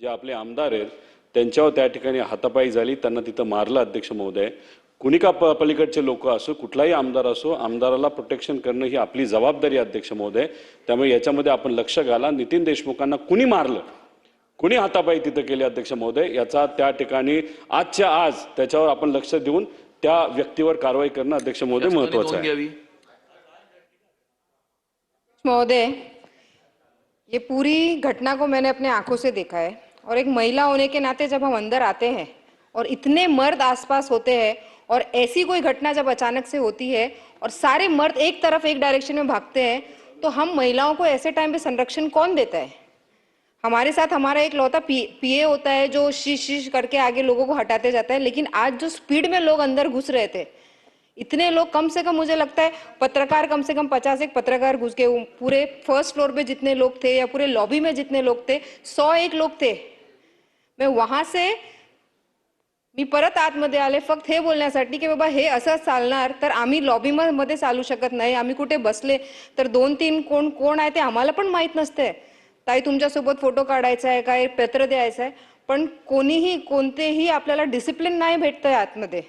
जे आपले आमदार आहेत त्यांच्यावर त्या ठिकाणी हातापाई झाली, त्यांना तिथं मारलं अध्यक्ष महोदय। कुणी का पलीकडचे लोक असो, कुठलाही आमदार असो, आमदाराला प्रोटेक्शन करणं ही आपली जबाबदारी अध्यक्ष महोदय। त्यामुळे याच्यामध्ये आपण लक्ष घाला, नितीन देशमुखांना कुणी मारलं, कुणी हातापाई तिथं केले अध्यक्ष महोदय, याचा त्या ठिकाणी आजच्या आज त्याच्यावर आपण लक्ष देऊन त्या व्यक्तीवर कारवाई करणं अध्यक्ष महोदय महत्त्वाचं आहे। महोदय, ये पूरी घटना को मैंने अपने आंखों से देखा है और एक महिला होने के नाते जब हम अंदर आते हैं और इतने मर्द आसपास होते हैं और ऐसी कोई घटना जब अचानक से होती है और सारे मर्द एक तरफ एक डायरेक्शन में भागते हैं, तो हम महिलाओं को ऐसे टाइम पे संरक्षण कौन देता है? हमारे साथ हमारा एक लौता पीए होता है जो शीश शीश करके आगे लोगों को हटाते जाता है, लेकिन आज जो स्पीड में लोग अंदर घुस रहे थे, इतने लोग, कम से कम मुझे लगता है पत्रकार कम से कम 50 एक पत्रकार घुस गए, पूरे फर्स्ट फ्लोर पे जितने लोग थे या पूरे लॉबी में जितने लोग थे 101 लोग थे। मैं वहां से मी परत आतमध्ये आले फक्त हे बोलण्यासाठी की बाबा हे असं चालणार तर आम्ही लॉबी मध्ये चालू शकत नाही, आम्ही कुठे बसले तर 2-3 कोण कोण आहे ते आम्हाला पण माहित नसते। ताई तुमच्यासोबत फोटो काढायचा आहे, काय पत्र द्यायचं आहे, पण कोणीही कोणतेही आपल्याला डिसिप्लिन नाही भेटतंय आतमध्ये।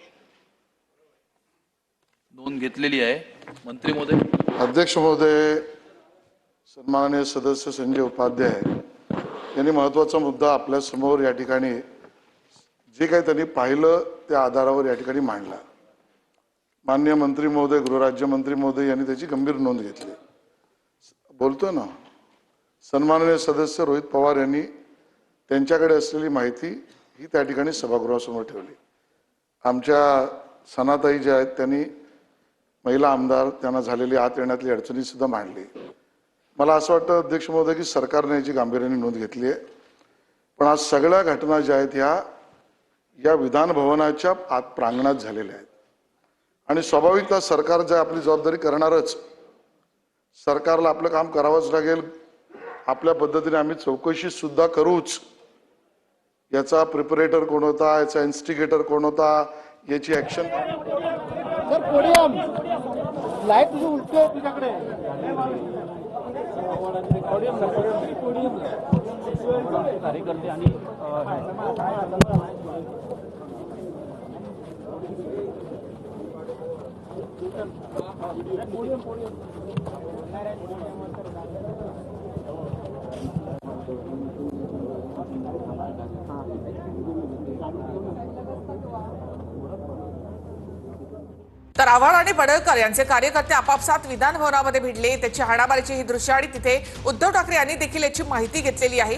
नोंद घेतलेली आहे मंत्री महोदय। अध्यक्ष महोदय, सन्माननीय सदस्य संजय उपाध्याय यांनी महत्त्वाचा मुद्दा आपल्या समोर या ठिकाणी जे काही त्यांनी पाहिलं त्या आधारावर या ठिकाणी मांडला। माननीय मंत्री महोदय, गृहराज्यमंत्री महोदय यांनी त्याची गंभीर नोंद घेतली। बोलतोय ना, सन्माननीय सदस्य रोहित पवार यांनी त्यांच्याकडे असलेली माहिती ही त्या ठिकाणी सभागृहासमोर ठेवली। आमच्या सनाताई ज्या आहेत त्यांनी महिला आमदार त्यांना झालेली आत येण्यातली अडचणी सुद्धा मांडली। मला असं वाटतं अध्यक्ष महोदय की सरकारने याची गांभीर्याने नोंद घेतली आहे, पण आज सगळ्या घटना ज्या आहेत या विधान भवनाच्या आत प्रांगणात झालेल्या आहेत आणि स्वाभाविकतः सरकार जे आपली जबाबदारी करणारच, सरकारला आपलं काम करावंच लागेल। आपल्या पद्धतीने आम्ही चौकशी सुद्धा करूच। याचा प्रिपरेटर कोण होता, याचा इन्स्टिगेटर कोण होता, याची ऍक्शन सर पोडियम लाईट तुझी उलटी आहे तुझ्याकडे कार्यकर्ते आणि तर आव्हाड आणि पडळकर यांचे कार्यकर्ते आपापसात विधान भवनामध्ये भिडले, त्याची हाणामारीची ही दृश्य आणि तिथे उद्धव ठाकरे यांनी देखील याची माहिती घेतलेली आहे।